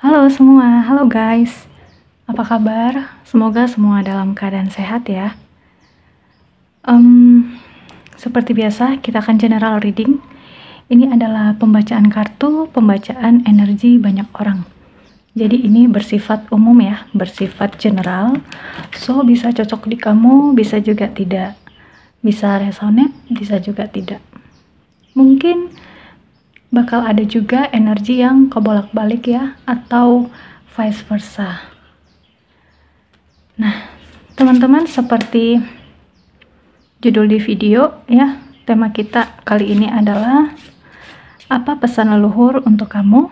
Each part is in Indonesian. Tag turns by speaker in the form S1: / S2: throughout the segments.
S1: Halo semua, halo guys. Apa kabar? Semoga semua dalam keadaan sehat ya. Seperti biasa, kita akan general reading. Ini adalah pembacaan kartu, pembacaan energi banyak orang. Jadi ini bersifat umum ya, bersifat general. So, bisa cocok di kamu, bisa juga tidak. Bisa resonate, bisa juga tidak. Mungkin bakal ada juga energi yang kebolak-balik ya, atau vice versa. Nah, teman-teman, seperti judul di video ya, tema kita kali ini adalah apa pesan leluhur untuk kamu.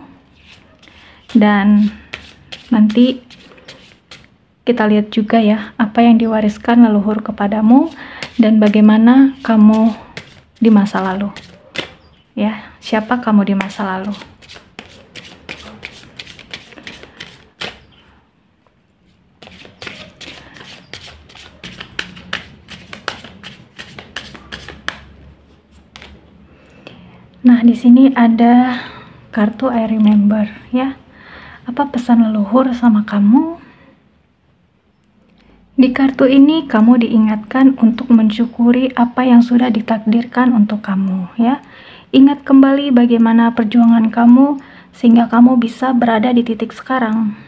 S1: Dan nanti kita lihat juga ya, apa yang diwariskan leluhur kepadamu dan bagaimana kamu di masa lalu. Ya, siapa kamu di masa lalu? Nah, di sini ada kartu I remember ya. Apa pesan leluhur sama kamu? Di kartu ini kamu diingatkan untuk mensyukuri apa yang sudah ditakdirkan untuk kamu ya. Ingat kembali bagaimana perjuangan kamu sehingga kamu bisa berada di titik sekarang.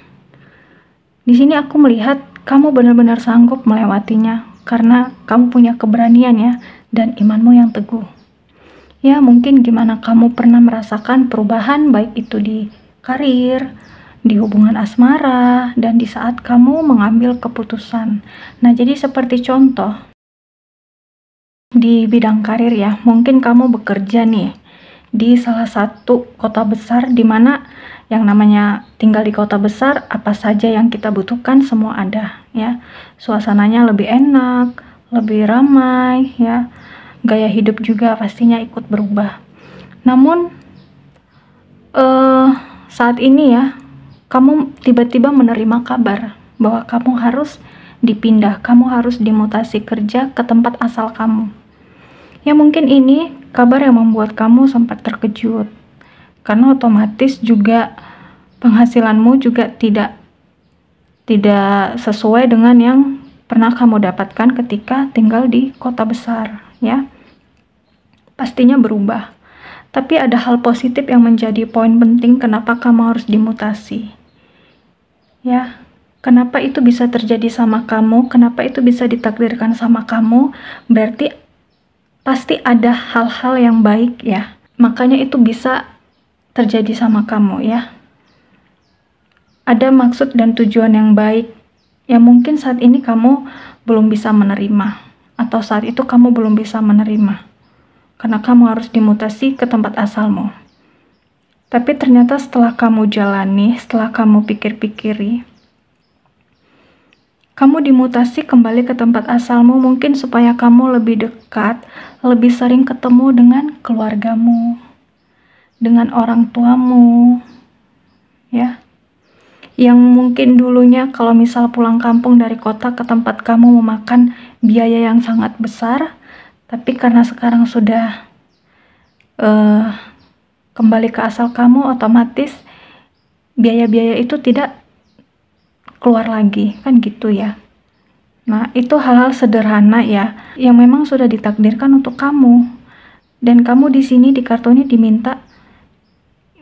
S1: Di sini aku melihat kamu benar-benar sanggup melewatinya karena kamu punya keberanian ya dan imanmu yang teguh. Ya, mungkin gimana kamu pernah merasakan perubahan baik itu di karir, di hubungan asmara, dan di saat kamu mengambil keputusan. Nah, jadi seperti contoh di bidang karir ya, mungkin kamu bekerja nih di salah satu kota besar di mana yang namanya tinggal di kota besar, apa saja yang kita butuhkan semua ada ya. Suasananya lebih enak, lebih ramai ya. Gaya hidup juga pastinya ikut berubah. Namun saat ini ya, kamu tiba-tiba menerima kabar bahwa kamu harus dipindah, kamu harus dimutasi kerja ke tempat asal kamu. Ya, mungkin ini kabar yang membuat kamu sempat terkejut, karena otomatis juga penghasilanmu juga tidak sesuai dengan yang pernah kamu dapatkan ketika tinggal di kota besar ya. Pastinya berubah. Tapi ada hal positif yang menjadi poin penting kenapa kamu harus dimutasi. Ya, kenapa itu bisa terjadi sama kamu, kenapa itu bisa ditakdirkan sama kamu, berarti pasti ada hal-hal yang baik ya. Makanya itu bisa terjadi sama kamu ya. Ada maksud dan tujuan yang baik yang mungkin saat ini kamu belum bisa menerima, atau saat itu kamu belum bisa menerima karena kamu harus dimutasi ke tempat asalmu. Tapi ternyata setelah kamu jalani, setelah kamu pikir-pikiri, kamu dimutasi kembali ke tempat asalmu mungkin supaya kamu lebih dekat, lebih sering ketemu dengan keluargamu, dengan orang tuamu ya. Yang mungkin dulunya kalau misal pulang kampung dari kota ke tempat kamu memakan biaya yang sangat besar, tapi karena sekarang sudah kembali ke asal kamu, otomatis biaya-biaya itu tidak keluar lagi, kan gitu ya. Nah, itu hal-hal sederhana ya, yang memang sudah ditakdirkan untuk kamu. Dan kamu di sini di kartu ini diminta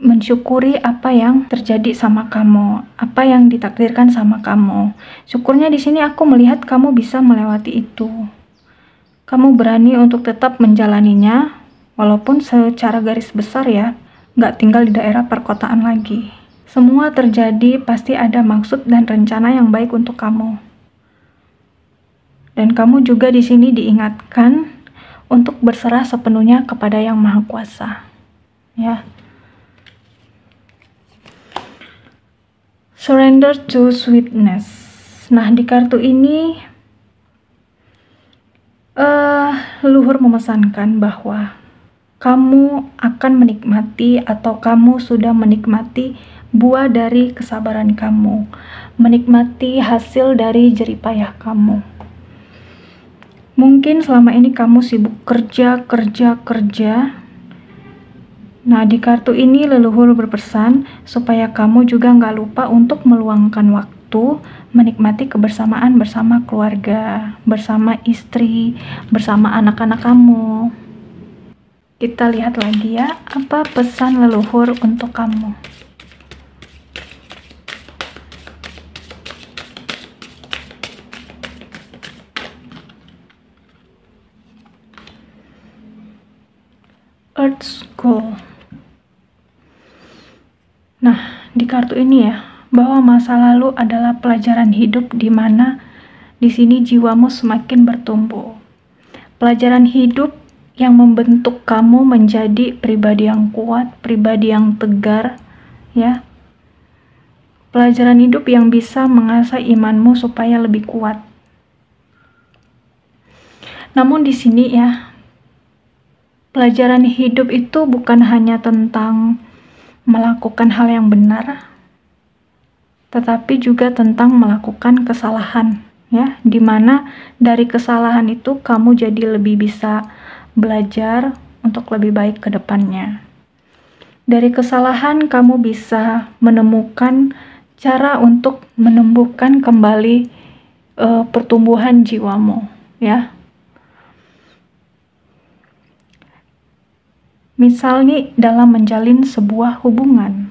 S1: mensyukuri apa yang terjadi sama kamu, apa yang ditakdirkan sama kamu. Syukurnya di sini aku melihat kamu bisa melewati itu. Kamu berani untuk tetap menjalaninya, walaupun secara garis besar ya, nggak tinggal di daerah perkotaan lagi. Semua terjadi pasti ada maksud dan rencana yang baik untuk kamu. Dan kamu juga di sini diingatkan untuk berserah sepenuhnya kepada Yang Maha Kuasa. Ya. Surrender to sweetness. Nah, di kartu ini leluhur memesankan bahwa kamu akan menikmati atau kamu sudah menikmati buah dari kesabaran kamu, menikmati hasil dari jeripayah kamu. Mungkin selama ini kamu sibuk kerja, Nah, di kartu ini leluhur berpesan supaya kamu juga nggak lupa untuk meluangkan waktu menikmati kebersamaan bersama keluarga, bersama istri, bersama anak-anak kamu. Kita lihat lagi ya, apa pesan leluhur untuk kamu. Earth School. Nah, di kartu ini ya, bahwa masa lalu adalah pelajaran hidup di mana di sini jiwamu semakin bertumbuh. Pelajaran hidup yang membentuk kamu menjadi pribadi yang kuat, pribadi yang tegar, ya. Pelajaran hidup yang bisa mengasah imanmu supaya lebih kuat. Namun di sini ya, pelajaran hidup itu bukan hanya tentang melakukan hal yang benar, tetapi juga tentang melakukan kesalahan, ya, dimana dari kesalahan itu kamu jadi lebih bisa belajar untuk lebih baik ke depannya. Dari kesalahan kamu bisa menemukan cara untuk menumbuhkan kembali pertumbuhan jiwamu, ya. Misalnya dalam menjalin sebuah hubungan.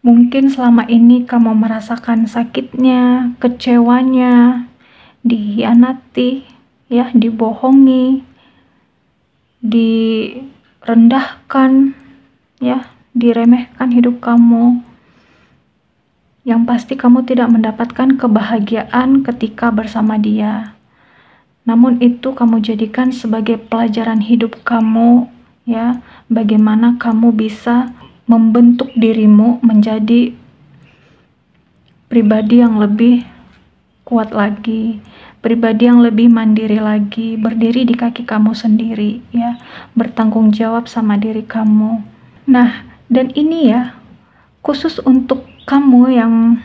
S1: Mungkin selama ini kamu merasakan sakitnya, kecewanya, dikhianati, ya, dibohongi, direndahkan, ya, diremehkan hidup kamu. Yang pasti kamu tidak mendapatkan kebahagiaan ketika bersama dia. Namun itu kamu jadikan sebagai pelajaran hidup kamu, ya, bagaimana kamu bisa membentuk dirimu menjadi pribadi yang lebih kuat lagi, pribadi yang lebih mandiri lagi, berdiri di kaki kamu sendiri, ya, bertanggung jawab sama diri kamu. Nah, dan ini ya, khusus untuk kamu yang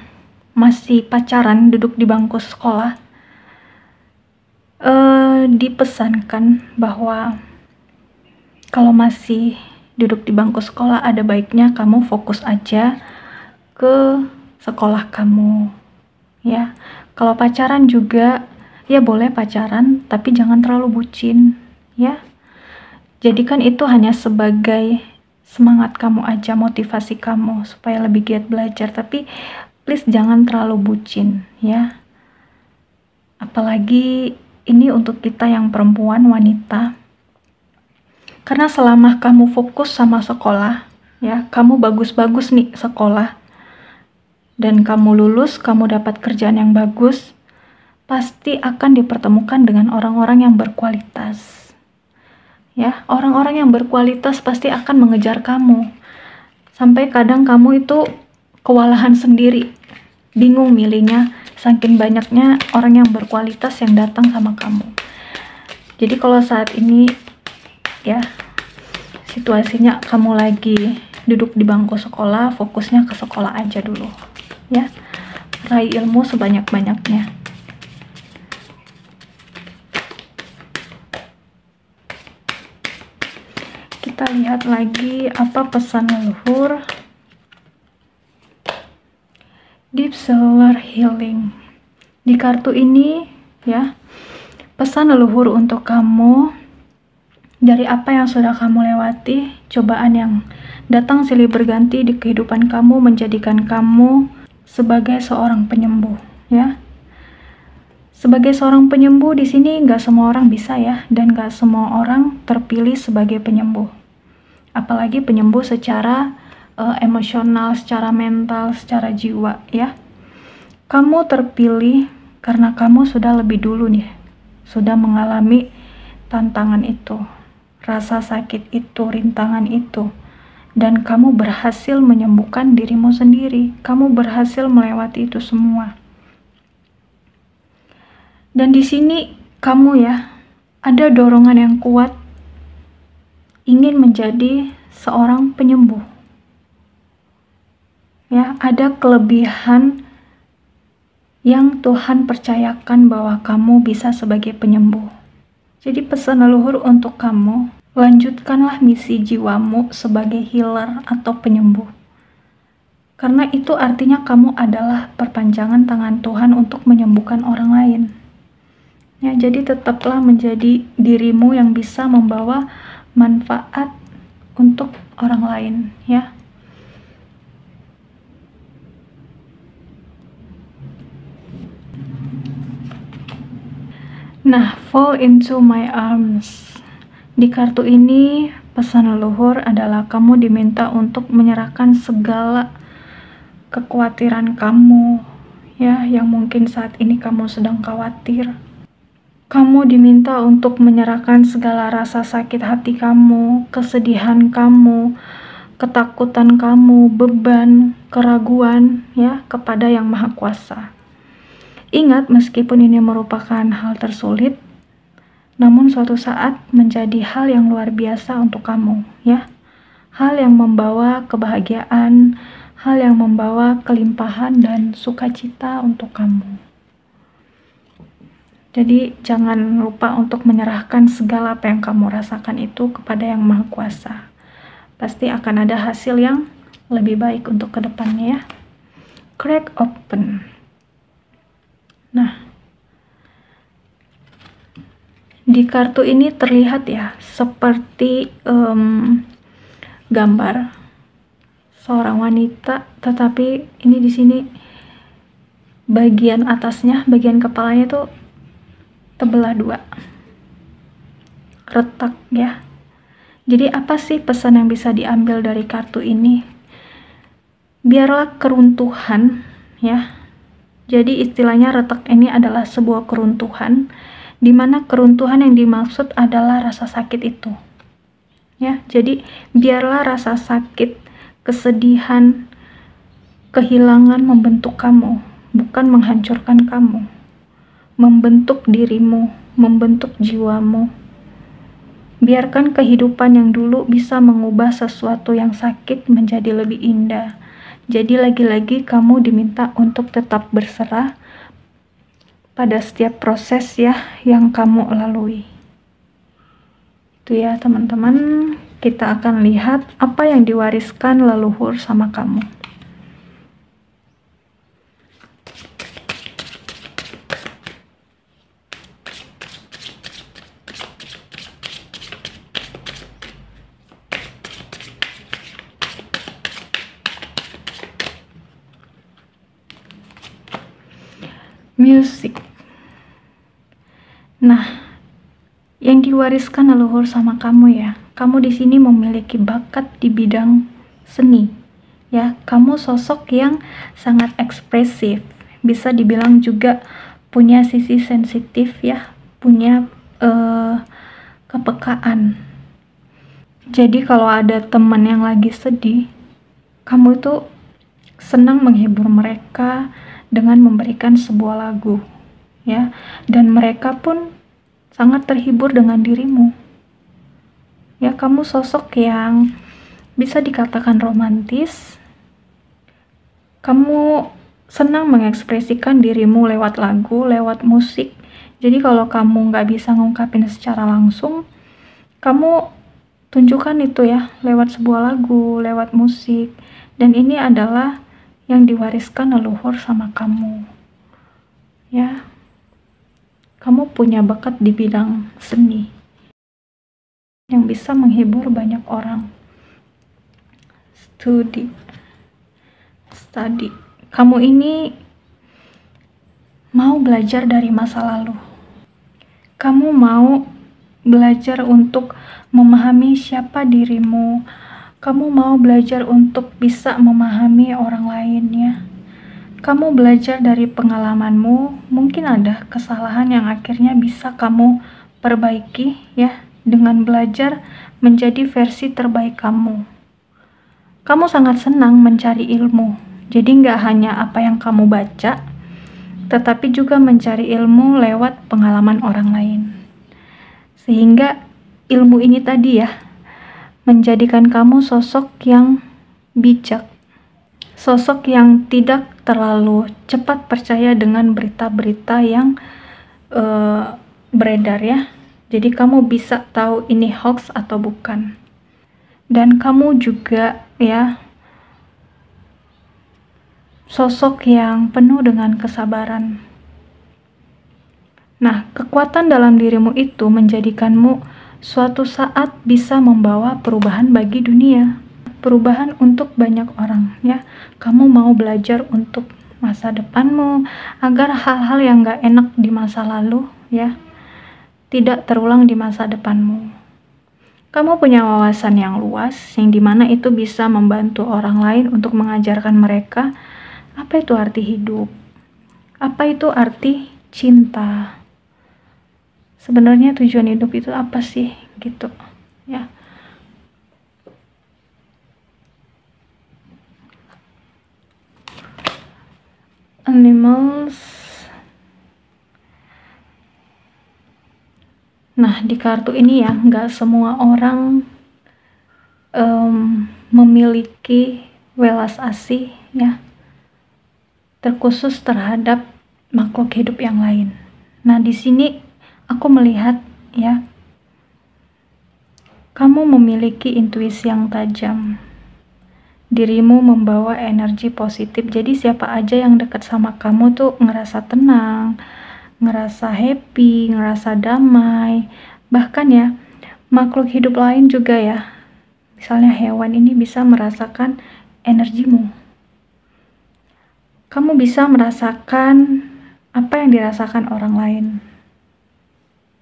S1: masih pacaran duduk di bangku sekolah, dipesankan bahwa kalau masih duduk di bangku sekolah ada baiknya kamu fokus aja ke sekolah kamu, ya. Kalau pacaran juga ya boleh pacaran, tapi jangan terlalu bucin, ya. Jadikan itu hanya sebagai semangat kamu aja, motivasi kamu supaya lebih giat belajar, tapi please jangan terlalu bucin, ya. Apalagi ini untuk kita yang perempuan, wanita. Karena selama kamu fokus sama sekolah, ya, kamu bagus-bagus nih sekolah, dan kamu lulus, kamu dapat kerjaan yang bagus, pasti akan dipertemukan dengan orang-orang yang berkualitas. Ya, orang-orang yang berkualitas pasti akan mengejar kamu. Sampai kadang kamu itu kewalahan sendiri, bingung milihnya, saking banyaknya orang yang berkualitas yang datang sama kamu. Jadi kalau saat ini, ya, situasinya kamu lagi duduk di bangku sekolah, fokusnya ke sekolah aja dulu, ya. Raih ilmu sebanyak-banyaknya. Kita lihat lagi apa pesan leluhur. Deep Cellular Healing. Di kartu ini, ya, pesan leluhur untuk kamu, dari apa yang sudah kamu lewati, cobaan yang datang silih berganti di kehidupan kamu menjadikan kamu sebagai seorang penyembuh, ya. Sebagai seorang penyembuh di sini nggak semua orang bisa, ya, dan nggak semua orang terpilih sebagai penyembuh. Apalagi penyembuh secara emosional, secara mental, secara jiwa, ya. Kamu terpilih karena kamu sudah lebih dulu nih, sudah mengalami tantangan itu, rasa sakit itu, rintangan itu, dan kamu berhasil menyembuhkan dirimu sendiri. Kamu berhasil melewati itu semua. Dan di sini kamu, ya, ada dorongan yang kuat ingin menjadi seorang penyembuh. Ya, ada kelebihan yang Tuhan percayakan bahwa kamu bisa sebagai penyembuh. Jadi pesan leluhur untuk kamu, Lanjutkanlah misi jiwamu sebagai healer atau penyembuh. Karena itu artinya kamu adalah perpanjangan tangan Tuhan untuk menyembuhkan orang lain. Ya, jadi tetaplah menjadi dirimu yang bisa membawa manfaat untuk orang lain, ya. Nah, fall into my arms. Di kartu ini, pesan leluhur adalah kamu diminta untuk menyerahkan segala kekhawatiran kamu, ya, yang mungkin saat ini kamu sedang khawatir. Kamu diminta untuk menyerahkan segala rasa sakit hati kamu, kesedihan kamu, ketakutan kamu, beban, keraguan, ya, kepada Yang Maha Kuasa. Ingat, meskipun ini merupakan hal tersulit, namun suatu saat menjadi hal yang luar biasa untuk kamu, ya. Hal yang membawa kebahagiaan, hal yang membawa kelimpahan dan sukacita untuk kamu. Jadi jangan lupa untuk menyerahkan segala apa yang kamu rasakan itu kepada Yang Maha Kuasa. Pasti akan ada hasil yang lebih baik untuk kedepannya, ya. Crack open. Nah, di kartu ini terlihat ya seperti gambar seorang wanita, tetapi ini di sini bagian atasnya, bagian kepalanya itu terbelah dua, retak, ya. Jadi apa sih pesan yang bisa diambil dari kartu ini? Biarlah keruntuhan, ya. Jadi istilahnya retak ini adalah sebuah keruntuhan, di mana keruntuhan yang dimaksud adalah rasa sakit itu, ya. Jadi biarlah rasa sakit, kesedihan, kehilangan membentuk kamu, bukan menghancurkan kamu, membentuk dirimu, membentuk jiwamu. Biarkan kehidupan yang dulu bisa mengubah sesuatu yang sakit menjadi lebih indah. Jadi lagi-lagi kamu diminta untuk tetap berserah pada setiap proses, ya, yang kamu lalui. Itu ya teman-teman, kita akan lihat apa yang diwariskan leluhur sama kamu. Music. Nah, yang diwariskan leluhur sama kamu, ya, kamu di sini memiliki bakat di bidang seni, ya. Kamu sosok yang sangat ekspresif, bisa dibilang juga punya sisi sensitif, ya, punya kepekaan. Jadi kalau ada teman yang lagi sedih, kamu itu senang menghibur mereka dengan memberikan sebuah lagu, ya, dan mereka pun sangat terhibur dengan dirimu. Ya, kamu sosok yang bisa dikatakan romantis. Kamu senang mengekspresikan dirimu lewat lagu, lewat musik. Jadi kalau kamu nggak bisa ngungkapin secara langsung, kamu tunjukkan itu, ya, lewat sebuah lagu, lewat musik. Dan ini adalah yang diwariskan leluhur sama kamu, ya. Kamu punya bakat di bidang seni yang bisa menghibur banyak orang. Study. Kamu ini mau belajar dari masa lalu. Kamu mau belajar untuk memahami siapa dirimu. Kamu mau belajar untuk bisa memahami orang lain, ya. Kamu belajar dari pengalamanmu, mungkin ada kesalahan yang akhirnya bisa kamu perbaiki, ya, dengan belajar menjadi versi terbaik kamu. Kamu sangat senang mencari ilmu, jadi nggak hanya apa yang kamu baca, tetapi juga mencari ilmu lewat pengalaman orang lain. Sehingga ilmu ini tadi, ya, menjadikan kamu sosok yang bijak, sosok yang tidak terlalu cepat percaya dengan berita-berita yang beredar, ya. Jadi kamu bisa tahu ini hoax atau bukan. Dan kamu juga ya sosok yang penuh dengan kesabaran. Nah, kekuatan dalam dirimu itu menjadikanmu suatu saat bisa membawa perubahan bagi dunia. Perubahan untuk banyak orang ya. Kamu mau belajar untuk masa depanmu agar hal-hal yang gak enak di masa lalu ya tidak terulang di masa depanmu. Kamu punya wawasan yang luas yang dimana itu bisa membantu orang lain untuk mengajarkan mereka apa itu arti hidup, apa itu arti cinta. Sebenarnya tujuan hidup itu apa sih gitu ya. Animals. Nah, di kartu ini ya, nggak semua orang memiliki welas asih ya, terkhusus terhadap makhluk hidup yang lain. Nah, di sini aku melihat ya, kamu memiliki intuisi yang tajam. Dirimu membawa energi positif, jadi siapa aja yang dekat sama kamu tuh ngerasa tenang, ngerasa happy, ngerasa damai. Bahkan ya, makhluk hidup lain juga ya, misalnya hewan ini bisa merasakan energimu. Kamu bisa merasakan apa yang dirasakan orang lain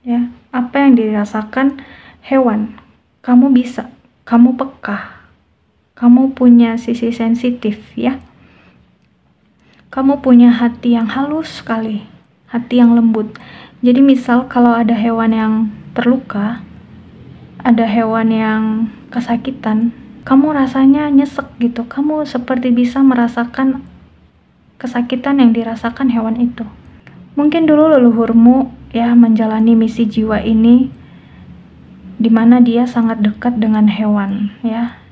S1: ya, apa yang dirasakan hewan. Kamu bisa, kamu peka, kamu punya sisi sensitif ya, kamu punya hati yang halus sekali, hati yang lembut. Jadi misal kalau ada hewan yang terluka, ada hewan yang kesakitan, kamu rasanya nyesek gitu, kamu seperti bisa merasakan kesakitan yang dirasakan hewan itu. Mungkin dulu leluhurmu ya menjalani misi jiwa ini dimana dia sangat dekat dengan hewan ya.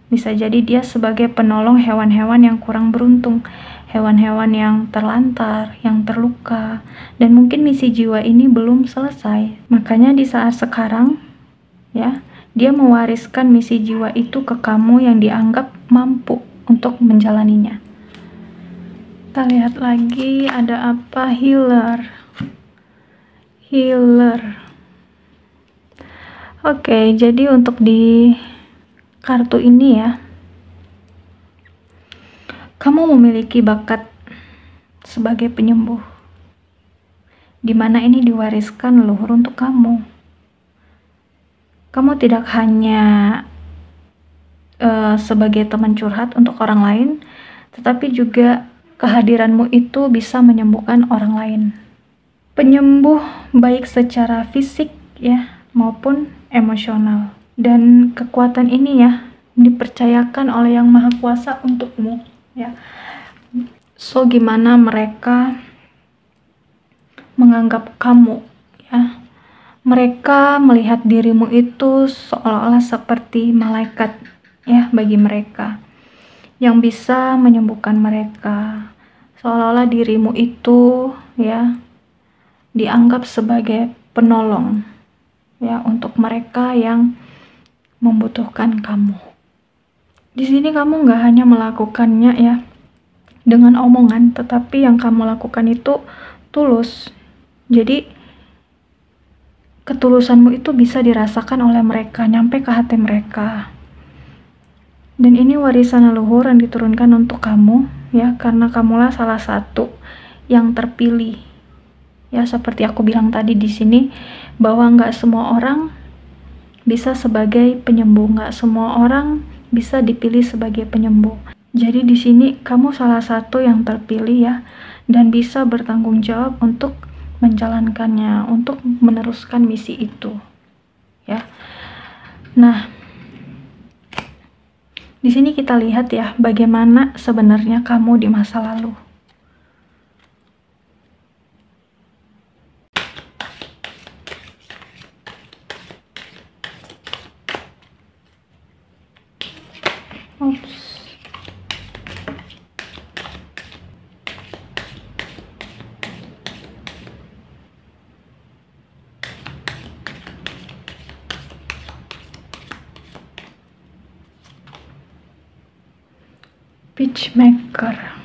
S1: Bisa jadi dia sebagai penolong hewan-hewan yang kurang beruntung, hewan-hewan yang terlantar, yang terluka, dan mungkin misi jiwa ini belum selesai. Makanya di saat sekarang ya, dia mewariskan misi jiwa itu ke kamu yang dianggap mampu untuk menjalaninya. Kita lihat lagi ada apa. Healer. Oke, jadi untuk di kartu ini ya, kamu memiliki bakat sebagai penyembuh, dimana ini diwariskan leluhur untuk kamu. Kamu tidak hanya sebagai teman curhat untuk orang lain, tetapi juga kehadiranmu itu bisa menyembuhkan orang lain. Penyembuh baik secara fisik ya maupun emosional. Dan kekuatan ini ya dipercayakan oleh Yang Maha Kuasa untukmu ya. So gimana mereka menganggap kamu ya? Mereka melihat dirimu itu seolah-olah seperti malaikat ya bagi mereka, yang bisa menyembuhkan mereka. Seolah-olah dirimu itu ya dianggap sebagai penolong ya untuk mereka yang membutuhkan kamu. Di sini kamu nggak hanya melakukannya ya dengan omongan, tetapi yang kamu lakukan itu tulus. Jadi ketulusanmu itu bisa dirasakan oleh mereka, nyampe ke hati mereka. Dan ini warisan leluhur yang diturunkan untuk kamu ya, karena kamulah salah satu yang terpilih. Ya, seperti aku bilang tadi di sini bahwa nggak semua orang bisa sebagai penyembuh, nggak semua orang bisa dipilih sebagai penyembuh. Jadi di sini kamu salah satu yang terpilih ya, dan bisa bertanggung jawab untuk menjalankannya, untuk meneruskan misi itu. Ya. Nah, di sini kita lihat ya bagaimana sebenarnya kamu di masa lalu. Peacemaker.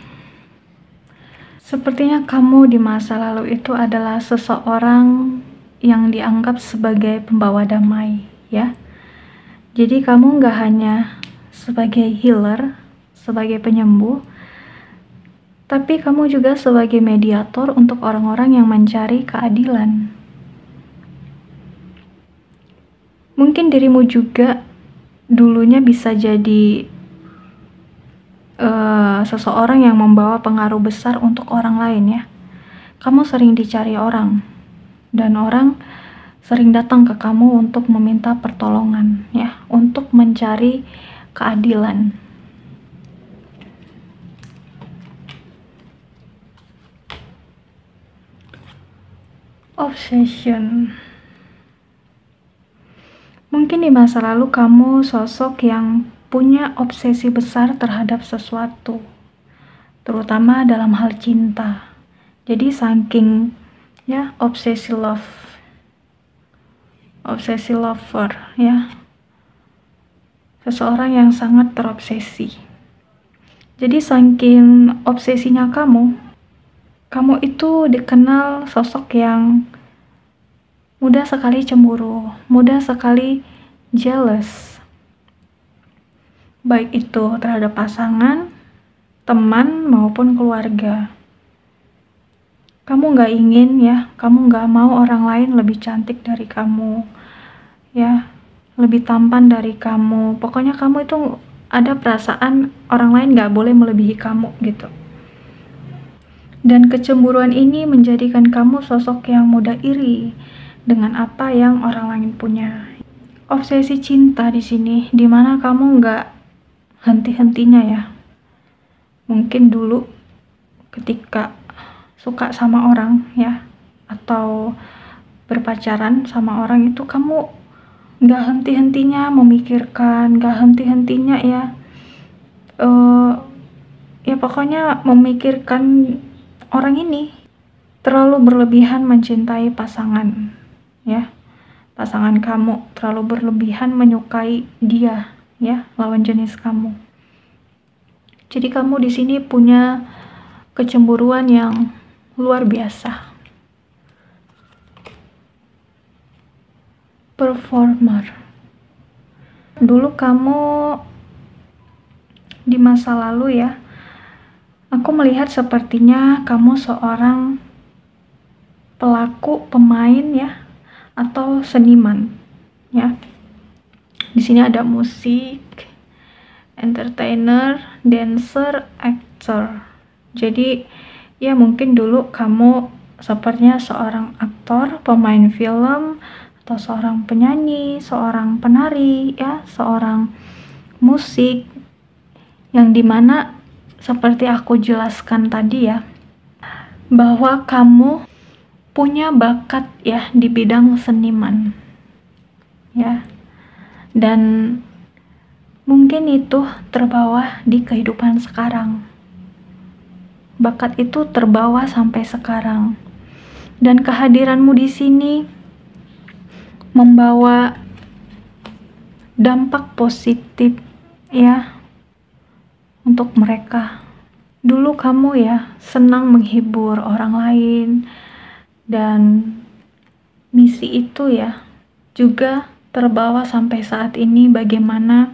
S1: Sepertinya kamu di masa lalu itu adalah seseorang yang dianggap sebagai pembawa damai, ya. Jadi kamu nggak hanya sebagai healer, sebagai penyembuh, tapi kamu juga sebagai mediator untuk orang-orang yang mencari keadilan. Mungkin dirimu juga dulunya bisa jadi seseorang yang membawa pengaruh besar untuk orang lain, ya. Kamu sering dicari orang, dan orang sering datang ke kamu untuk meminta pertolongan, ya, untuk mencari keadilan. Obsession. Mungkin di masa lalu kamu sosok yang punya obsesi besar terhadap sesuatu, terutama dalam hal cinta. Jadi saking, ya, obsesi lover, ya, seseorang yang sangat terobsesi. Jadi saking obsesinya kamu itu dikenal sosok yang mudah sekali cemburu, mudah sekali jealous, baik itu terhadap pasangan, teman, maupun keluarga. Kamu nggak ingin, ya, kamu nggak mau orang lain lebih cantik dari kamu, ya, lebih tampan dari kamu. Pokoknya kamu itu ada perasaan orang lain nggak boleh melebihi kamu, gitu. Dan kecemburuan ini menjadikan kamu sosok yang mudah iri dengan apa yang orang lain punya. Obsesi cinta di sini, dimana kamu nggak henti-hentinya, ya. Mungkin dulu ketika suka sama orang, ya, atau berpacaran sama orang itu kamu nggak henti-hentinya memikirkan, nggak henti-hentinya, ya, ya pokoknya memikirkan orang ini. Terlalu berlebihan mencintai pasangan, ya. Pasangan kamu terlalu berlebihan menyukai dia, ya, lawan jenis kamu. Jadi kamu di sini punya kecemburuan yang luar biasa. Performer. Dulu kamu di masa lalu, ya, aku melihat sepertinya kamu seorang pelaku, pemain, ya, atau seniman, ya. Di sini ada musik, entertainer, dancer, actor. Jadi, ya, mungkin dulu kamu sepertinya seorang aktor, pemain film, atau seorang penyanyi, seorang penari, ya, seorang musik, yang dimana seperti aku jelaskan tadi, ya, bahwa kamu punya bakat, ya, di bidang seniman, ya, dan mungkin itu terbawa di kehidupan sekarang. Bakat itu terbawa sampai sekarang, dan kehadiranmu di sini membawa dampak positif, ya, untuk mereka. Dulu kamu, ya, senang menghibur orang lain, dan misi itu, ya, juga terbawa sampai saat ini, bagaimana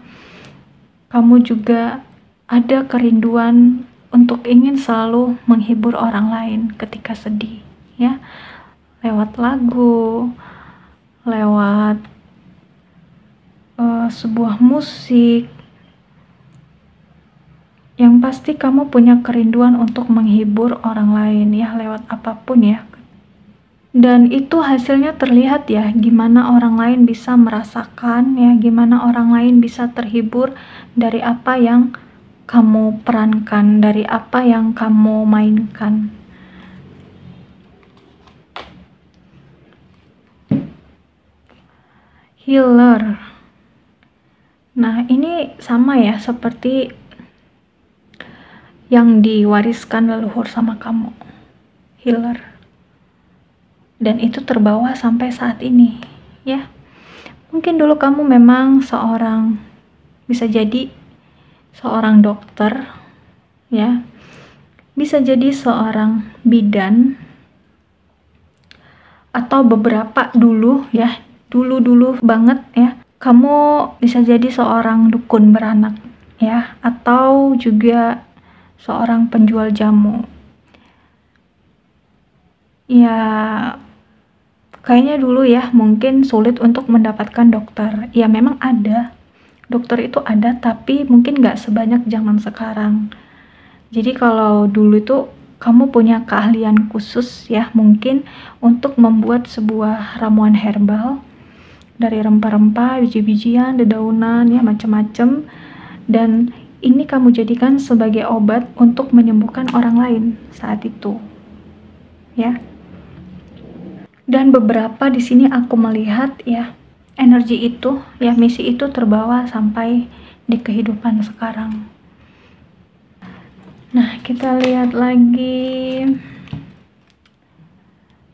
S1: kamu juga ada kerinduan untuk ingin selalu menghibur orang lain ketika sedih, ya, lewat lagu, lewat sebuah musik. Yang pasti kamu punya kerinduan untuk menghibur orang lain, ya, lewat apapun, ya. Dan itu hasilnya terlihat, ya, gimana orang lain bisa merasakan, ya, gimana orang lain bisa terhibur dari apa yang kamu perankan, dari apa yang kamu mainkan. Healer. Nah, ini sama, ya, seperti yang diwariskan leluhur sama kamu. Healer. Dan itu terbawa sampai saat ini, ya. Mungkin dulu kamu memang bisa jadi seorang dokter, ya. Bisa jadi seorang bidan atau beberapa dulu ya, dulu banget ya. Kamu bisa jadi seorang dukun beranak ya, atau juga seorang penjual jamu. Ya, kayaknya dulu ya mungkin sulit untuk mendapatkan dokter. Ya memang ada, dokter itu ada, tapi mungkin nggak sebanyak zaman sekarang. Jadi kalau dulu itu kamu punya keahlian khusus ya, mungkin untuk membuat sebuah ramuan herbal dari rempah-rempah, biji-bijian, dedaunan ya, macam-macam, dan ini kamu jadikan sebagai obat untuk menyembuhkan orang lain saat itu ya. Dan beberapa di sini aku melihat ya, energi itu ya, misi itu terbawa sampai di kehidupan sekarang. Nah, kita lihat lagi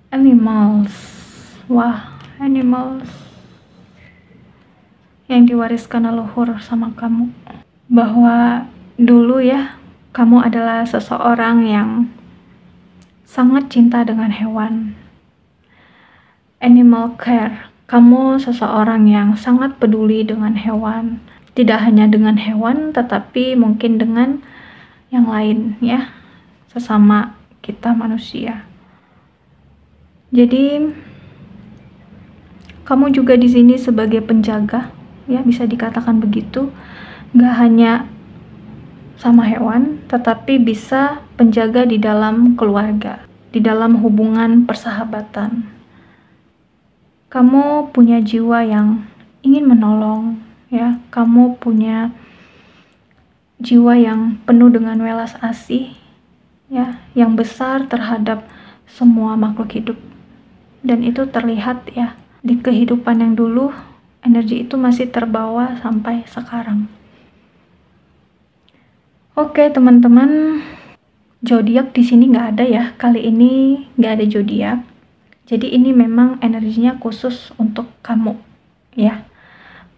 S1: animals. Wah, animals yang diwariskan leluhur sama kamu. Bahwa dulu ya, kamu adalah seseorang yang sangat cinta dengan hewan. Animal care. Kamu seseorang yang sangat peduli dengan hewan. Tidak hanya dengan hewan, tetapi mungkin dengan yang lain ya, sesama kita manusia. Jadi kamu juga di sini sebagai penjaga ya, bisa dikatakan begitu. Gak hanya sama hewan, tetapi bisa penjaga di dalam keluarga, di dalam hubungan persahabatan. Kamu punya jiwa yang ingin menolong ya, kamu punya jiwa yang penuh dengan welas asih ya, yang besar terhadap semua makhluk hidup. Dan itu terlihat ya di kehidupan yang dulu, energi itu masih terbawa sampai sekarang. Oke teman-teman, zodiak di sini nggak ada ya, kali ini nggak ada zodiak. Jadi ini memang energinya khusus untuk kamu ya.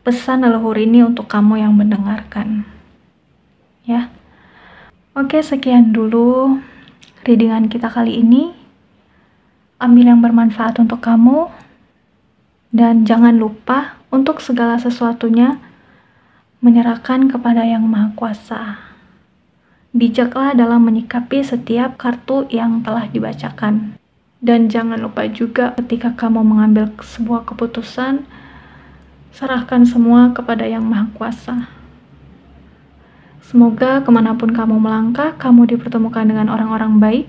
S1: Pesan leluhur ini untuk kamu yang mendengarkan ya. Oke, sekian dulu readingan kita kali ini. Ambil yang bermanfaat untuk kamu, dan jangan lupa untuk segala sesuatunya menyerahkan kepada Yang Maha Kuasa. Bijaklah dalam menyikapi setiap kartu yang telah dibacakan. Dan jangan lupa juga ketika kamu mengambil sebuah keputusan, serahkan semua kepada Yang Maha Kuasa. Semoga kemanapun kamu melangkah, kamu dipertemukan dengan orang-orang baik,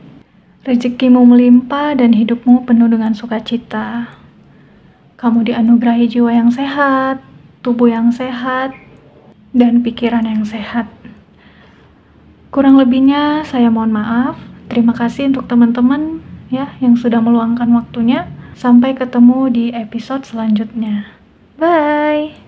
S1: rezekimu melimpah, dan hidupmu penuh dengan sukacita. Kamu dianugerahi jiwa yang sehat, tubuh yang sehat, dan pikiran yang sehat. Kurang lebihnya saya mohon maaf. Terima kasih untuk teman-teman ya yang sudah meluangkan waktunya. Sampai ketemu di episode selanjutnya. Bye.